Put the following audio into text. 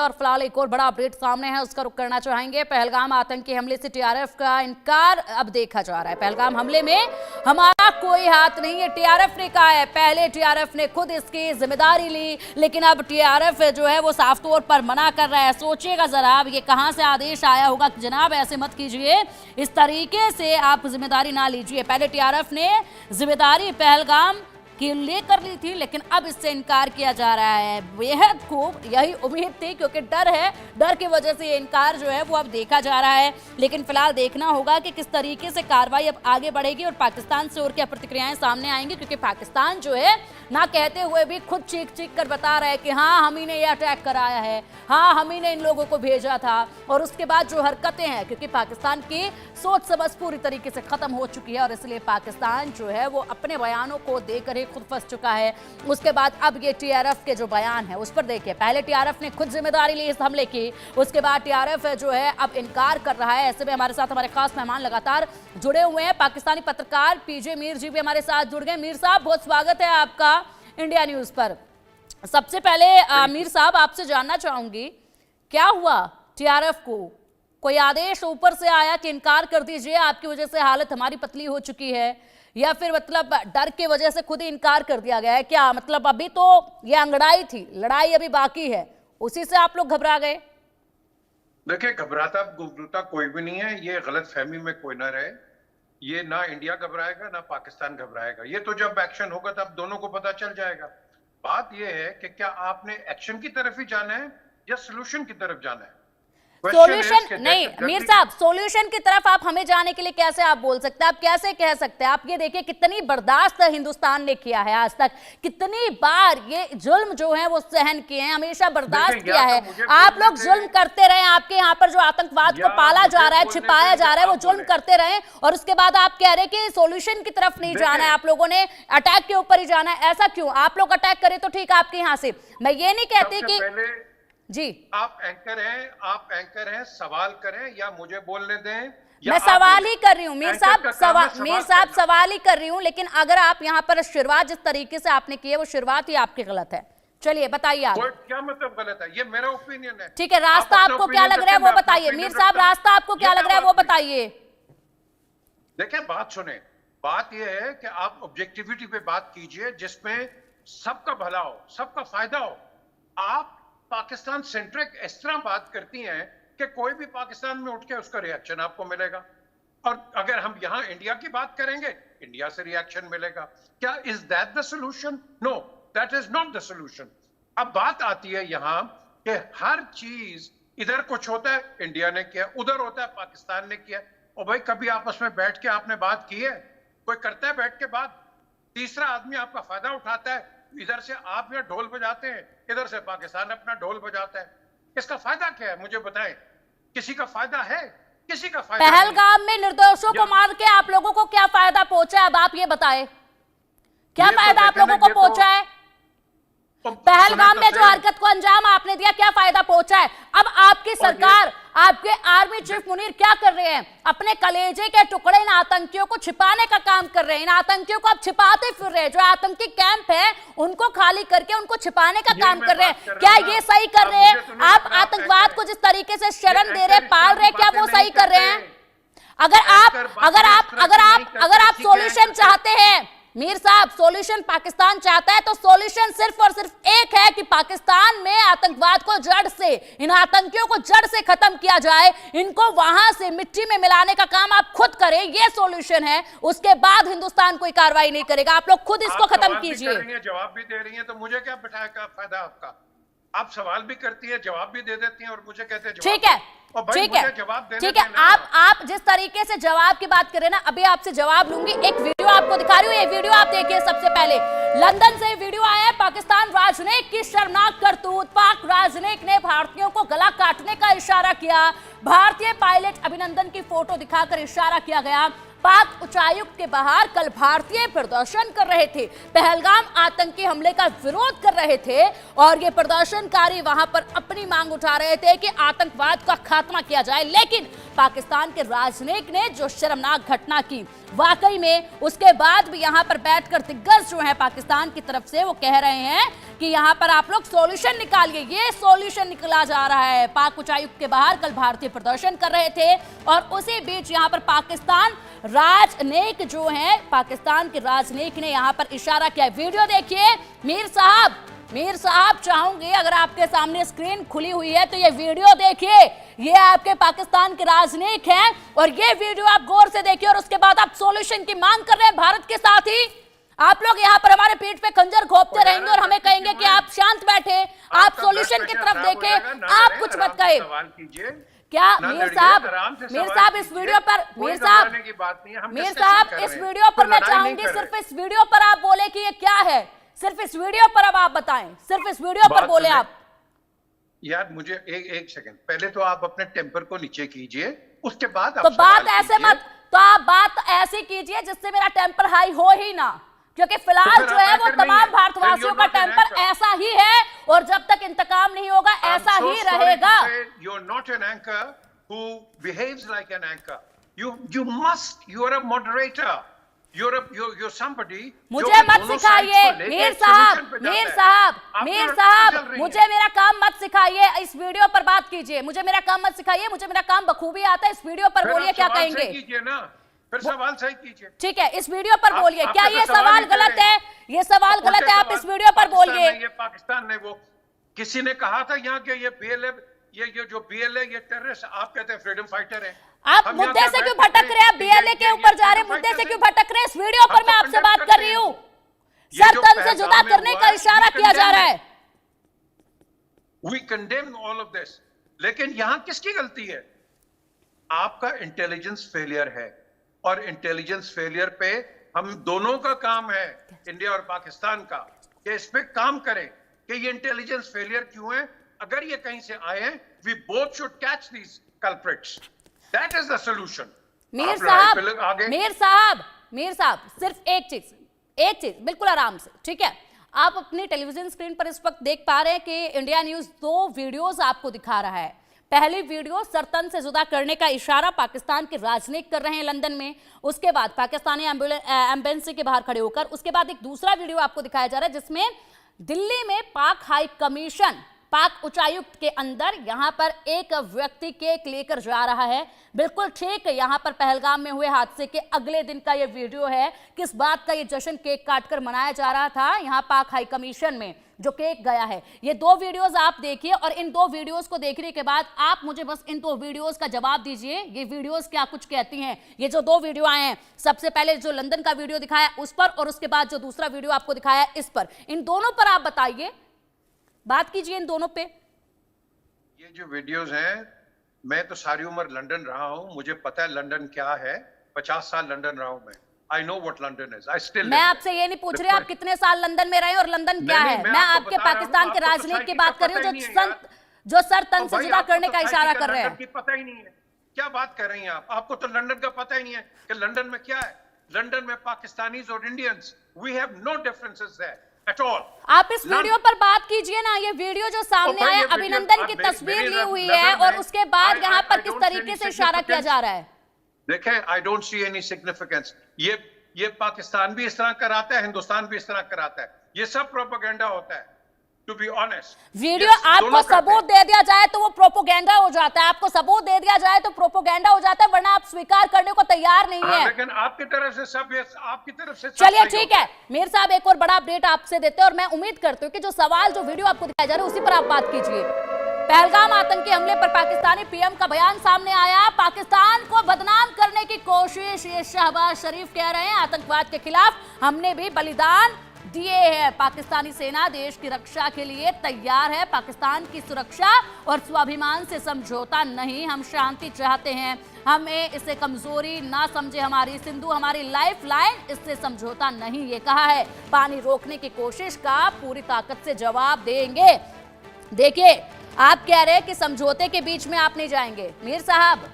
और फिलहाल एक और बड़ा अपडेट सामने है, उसका रुख करना चाहेंगे। पहलगाम आतंकी हमले से टीआरएफ का इनकार अब देखा जा रहा है। पहलगाम हमले में हमारा कोई हाथ नहीं है, टीआरएफ ने कहा है। पहले टीआरएफ ने खुद इसकी जिम्मेदारी ली, लेकिन अब टीआरएफ जो है वो साफ तौर पर मना कर रहा है। सोचिएगा जरा, अब ये कहां से आदेश आया होगा कि जनाब ऐसे मत कीजिए, इस तरीके से आप जिम्मेदारी ना लीजिए। पहले टीआरएफ ने जिम्मेदारी पहलगाम की लेकर ली थी, लेकिन अब इससे इनकार किया जा रहा है। बेहद खूब, यही उम्मीद थी, क्योंकि डर है, डर की वजह से ये इनकार जो है वो अब देखा जा रहा है। लेकिन फिलहाल देखना होगा कि किस तरीके से कार्रवाई अब आगे बढ़ेगी और पाकिस्तान से और क्या प्रतिक्रियाएं सामने आएंगी, क्योंकि पाकिस्तान जो है ना कहते हुए भी खुद चीख चीख कर बता रहा है कि हाँ हम ही ने ये अटैक कराया है, हाँ हम ही ने इन लोगों को भेजा था। और उसके बाद जो हरकतें हैं, क्योंकि पाकिस्तान की सोच समझ पूरी तरीके से खत्म हो चुकी है और इसलिए पाकिस्तान जो है वो अपने बयानों को देकर ही खुद फंस चुका है। उसके बाद अब ये टीआरएफ के जो बयान है उस पर देखिए, पहले टीआरएफ ने खुद जिम्मेदारी ली इस हमले की, उसके बाद टीआरएफ जो है अब इनकार कर रहा है। ऐसे में हमारे साथ हमारे खास मेहमान लगातार जुड़े हुए हैं। पाकिस्तानी पत्रकार पीजे मीर जी भी हमारे साथ जुड़ गए। मीर साहब, बहुत स्वागत है आपका इंडिया न्यूज पर। सबसे पहले मीर साहब आपसे जानना चाहूंगी, क्या हुआ टीआरएफ को? कोई आदेश ऊपर से आया कि इनकार कर दीजिए, आपकी वजह से हालत हमारी पतली हो चुकी है, या फिर मतलब डर की वजह से खुद ही इनकार कर दिया गया है? क्या मतलब अभी तो ये अंगड़ाई थी, लड़ाई अभी बाकी है, उसी से आप लोग घबरा गए? देखिए, घबराता कोई भी नहीं है। ये गलत फहमी में कोई ना रहे। ये ना इंडिया घबराएगा ना पाकिस्तान घबराएगा। ये तो जब एक्शन होगा तब दोनों को पता चल जाएगा। बात ये है कि क्या आपने एक्शन की तरफ ही जाना है या सोल्यूशन की तरफ जाना है? सॉल्यूशन नहीं मीर साहब, सॉल्यूशन की तरफ आप हमें जाने के लिए कैसे आप बोल सकते हैं? आप कैसे कह सकते हैं? आप ये देखिए कितनी बर्दाश्त हिंदुस्तान ने किया है आज तक, कितनी बार ये जुल्म जो है वो सहन किए हैं, हमेशा बर्दाश्त किया है। आप लोग जुल्म करते रहे, आपके यहाँ पर जो आतंकवाद को पाला जा रहा है, छिपाया जा रहा है, वो जुल्म करते रहे, और उसके बाद आप कह रहे कि सॉल्यूशन की तरफ नहीं जाना है, आप लोगों ने अटैक के ऊपर ही जाना है। ऐसा क्यों? आप लोग अटैक करें तो ठीक है आपके यहाँ से, मैं ये नहीं कहती कि जी आप एंकर हैं, सवाल करें या मुझे बोलने दें। मैं सवाल ही कर रही हूँ मीर साहब, सवाल ही कर रही हूँ। लेकिन अगर आप यहाँ पर शुरुआत जिस तरीके से आपने की है वो शुरुआत ही आपकी गलत है। चलिए बताइए आप। क्या मतलब गलत है? ये मेरा ओपिनियन है। ठीक है, रास्ता आपको क्या लग रहा है वो बताइए मीर साहब, रास्ता आपको क्या लग रहा है वो बताइए। देखिए, बात सुने, बात ये है कि आप ऑब्जेक्टिविटी पे बात कीजिए जिसमें सबका भला हो, सबका फायदा हो। आप पाकिस्तान सेंट्रिक इस तरह बात करती हैं कि कोई भी पाकिस्तान में उठ के उसका रिएक्शन आपको मिलेगा, और अगर हम यहां इंडिया की बात करेंगे, इंडिया से रिएक्शन मिलेगा। क्या is that the solution? No, that is not the solution. अब बात आती है यहां कि हर चीज, इधर कुछ होता है इंडिया ने किया, उधर होता है पाकिस्तान ने किया। और भाई, कभी आपस में बैठ के आपने बात की है? कोई करता है बैठ के बात? तीसरा आदमी आपका फायदा उठाता है, इधर से आप यहाँ ढोल बजाते हैं, इधर से पाकिस्तान अपना ढोल बजाता है। इसका फायदा क्या है मुझे बताएं? किसी का फायदा है? किसी का फायदा नहीं। पहलगाम में निर्दोषों को मार के आप लोगों को क्या फायदा पहुंचा है? अब आप ये बताएं, क्या फायदा आप लोगों को पहुंचा है? पहलगाम में जो हरकत को अंजाम आपने दिया, क्या फायदा पहुंचा है? अब आपकी सरकार, आपके आर्मी चीफ मुनीर क्या कर रहे हैं? अपने कलेजे के टुकड़े इन आतंकियों को छिपाने का काम कर रहे हैं। इन आतंकियों को अब छिपाते फिर रहे हैं। जो आतंकी कैंप है उनको खाली करके उनको छिपाने का काम कर रहे हैं। क्या ये सही कर रहे हैं? आप आतंकवाद को जिस तरीके से शरण दे रहे, पाल रहे, क्या वो सही कर रहे हैं? अगर आप सॉल्यूशन चाहते हैं मीर साहब, सॉल्यूशन पाकिस्तान चाहता है, तो सॉल्यूशन सिर्फ और सिर्फ एक है कि पाकिस्तान में आतंकवाद को जड़ से, इन आतंकियों को जड़ से खत्म किया जाए, इनको वहां से मिट्टी में मिलाने का काम आप खुद करें, ये सॉल्यूशन है। उसके बाद हिंदुस्तान कोई कार्रवाई नहीं करेगा, आप लोग खुद इसको खत्म कीजिए। जवाब भी दे रही हैं, तो मुझे क्या बिठाएगा फायदा आपका? आप सवाल भी करती है, जवाब भी दे देती हैं और मुझे कहते हैं ठीक है, ठीक है। आप जिस तरीके से जवाब की बात कर रहे हैं ना, अभी आपसे जवाब लूंगी। एक वीडियो आपको दिखा रही हूँ, ये वीडियो आप देखिए। सबसे पहले लंदन से वीडियो आया है, पाकिस्तान राजनयिक की शर्मनाक करतूत। पाक राजनयिक ने भारतीयों को गला काटने का इशारा किया। भारतीय पायलट अभिनंदन की फोटो दिखाकर इशारा किया गया। पाक उच्चायुक्त के बाहर कल भारतीय प्रदर्शन कर रहे थे, पहलगाम आतंकी हमले का विरोध कर रहे थे, और ये प्रदर्शनकारी वहां पर अपनी मांग उठा रहे थे कि आतंकवाद का खात्मा किया जाए। लेकिन पाकिस्तान के राजनयिक ने जो शर्मनाक घटना की, वाकई में उसके बाद भी यहाँ पर बैठकर दिग्गज जो है पाकिस्तान की तरफ से वो कह रहे हैं कि यहाँ पर आप लोग सॉल्यूशन निकालिए। ये सॉल्यूशन निकला जा रहा है। पाक उच्चायुक्त के बाहर कल भारतीय प्रदर्शन कर रहे थे और उसी बीच यहाँ पर पाकिस्तान राजनयिक जो है, पाकिस्तान के राजनयिक ने यहाँ पर इशारा किया। वीडियो देखिए। मीर साहब चाहूंगी अगर आपके सामने स्क्रीन खुली हुई है तो ये वीडियो देखिए। ये आपके पाकिस्तान के राजनयिक हैं और ये वीडियो आप गौर से देखिए और उसके बाद आप सॉल्यूशन की मांग कर रहे हैं भारत के साथ ही। आप लोग यहाँ पर हमारे पीठ पे खंजर घोंपते रहेंगे और हमें कहेंगे कि आप शांत बैठे, आप सॉल्यूशन की तरफ देखें, आप कुछ मत कहे। क्या मीर साहब इस वीडियो पर इस वीडियो पर मैं चाहूंगी सिर्फ इस वीडियो पर आप बोले कि ये क्या है, सिर्फ इस वीडियो पर अब आप बताएं, सिर्फ इस वीडियो पर बोले आप। यार मुझे एक सेकंड, पहले तो आप अपने टेम्पर को नीचे कीजिए, उसके बाद तो बात ऐसे मत, तो आप बात ऐसी कीजिए जिससे मेरा टेम्पर हाई हो ही ना, क्योंकि फिलहाल जो है वो तमाम भारतवासियों का टेम्पर ऐसा ही है और जब तक इंतकाम नहीं होगा ऐसा ही रहेगा। You are not an anchor who behaves like an anchor. You are a moderator. You're somebody, मुझे मत सिखाइए मीर साहब, मुझे मेरा काम मत सिखाइए। इस वीडियो पर बात कीजिए, मुझे मेरा काम मत सिखाइए, मुझे मेरा काम बखूबी आता है। इस वीडियो पर बोलिए क्या कहेंगे, फिर सवाल सही कीजिए। ठीक है, इस वीडियो पर बोलिए। क्या ये सवाल गलत है? ये सवाल गलत है, आप इस वीडियो पर बोलिए। ये पाकिस्तान ने वो किसी ने कहा था यहाँ के ये BLA, ये जो BLA ये टेररिस्ट, आप कहते हैं फ्रीडम फाइटर है। आप मुद्दे से क्यों भटक रहे हैं? आप BLA के ऊपर जा रहे हैं, मुद्दे से क्यों भटक रहे हैं? इस वीडियो पर मैं आपसे बात कर रही हूँ। सर तन से जुदा करने का इशारा किया जा रहा है। We condemn all of this, लेकिन यहाँ किसकी गलती है? आपका इंटेलिजेंस फेलियर है और इंटेलिजेंस फेलियर पे हम दोनों का काम है, इंडिया और पाकिस्तान का, कि इस पे काम करें कि ये इंटेलिजेंस फेलियर क्यों है। अगर ये कहीं से आए हैं, we both should catch these culprits. That is the solution. Mir साहब सिर्फ एक चीज बिल्कुल आराम से, ठीक है। आप अपनी टेलीविजन स्क्रीन पर इस वक्त देख पा रहे हैं कि इंडिया न्यूज 2 वीडियोस आपको दिखा रहा है। पहली वीडियो सरतन से जुदा करने का इशारा पाकिस्तान के राजनयिक कर रहे हैं लंदन में, उसके बाद पाकिस्तानी एम्बेसी के बाहर खड़े होकर, उसके बाद एक दूसरा वीडियो आपको दिखाया जा रहा है जिसमें दिल्ली में पाक हाई कमीशन, पाक उच्चायुक्त के अंदर यहां पर एक व्यक्ति केक लेकर जा रहा है। बिल्कुल ठीक यहां पर पहलगाम में हुए हादसे के अगले दिन का यह वीडियो है। किस बात का यह जश्न केक काटकर मनाया जा रहा था यहां पाक हाई कमीशन में जो केक गया है। ये 2 वीडियोस आप देखिए और इन 2 वीडियोस को देखने के बाद आप मुझे बस इन 2 वीडियोस का जवाब दीजिए, ये वीडियोस क्या कुछ कहती हैं। ये जो 2 वीडियो आए हैं, सबसे पहले जो लंदन का वीडियो दिखाया उस पर और उसके बाद जो दूसरा वीडियो आपको दिखाया इस पर, इन दोनों पर आप बताइए, बात कीजिए इन दोनों पे। ये जो वीडियोस हैं, मैं तो सारी उम्र लंदन रहा हूं, मुझे पता है लंदन क्या है। 50 साल लंदन रहा हूं मैं। I know what London is. I still मैं आपसे ये नहीं पूछ रही आप कितने साल लंदन में रहे और लंदन क्या है। मैं आपके पाकिस्तान के राजनीति की बात कर रही हूँ जो सर तन से जुदा करने का इशारा कर रहे हैं। पता ही नहीं है क्या बात कर रही हैं आप। आपको तो लंदन का पता ही नहीं है कि लंदन में क्या है। लंदन में पाकिस्तानीज और Indians, we have no differences there at all. आप इस वीडियो पर बात कीजिए ना। ये वीडियो जो सामने आया, अभिनंदन की तस्वीर ली हुई है और उसके बाद यहाँ पर किस तरीके से इशारा किया जा रहा है। देखें, I don't see any significance. ये पाकिस्तान भी इस तरह कराता है, हिंदुस्तान भी इस तरह कराता है। ये सब प्रोपेगेंडा होता है, टू बी ऑनेस्ट। वीडियो आपको सबूत दे दिया जाए तो वो प्रोपेगेंडा हो जाता है, आपको सबूत दे दिया जाए तो प्रोपेगेंडा हो जाता है, वरना आप स्वीकार करने को तैयार नहीं है। लेकिन आपकी तरफ से सब, आपकी तरफ से चलिए ठीक है मीर साहब, एक और बड़ा अपडेट आपसे देते हैं और मैं उम्मीद करती हूँ कि जो सवाल जो वीडियो आपको दिखाया जा रहा है उसी पर आप बात कीजिए। पहलगाम आतंकी हमले पर पाकिस्तानी पीएम का बयान सामने आया। पाकिस्तान को बदनाम करने की कोशिश ये शहबाज शरीफ कह रहे हैं। आतंकवाद के खिलाफ हमने भी बलिदान दिए हैं। पाकिस्तानी सेना देश की रक्षा के लिए तैयार है। पाकिस्तान की सुरक्षा और स्वाभिमान से समझौता नहीं। हम शांति चाहते हैं, हमें इसे कमजोरी ना समझे। हमारी सिंधु हमारी लाइफ लाइन, इससे समझौता नहीं, ये कहा है। पानी रोकने की कोशिश का पूरी ताकत से जवाब देंगे। देखिए, आप कह रहे हैं कि समझौते के बीच में आप नहीं जाएंगे। मीर साहब,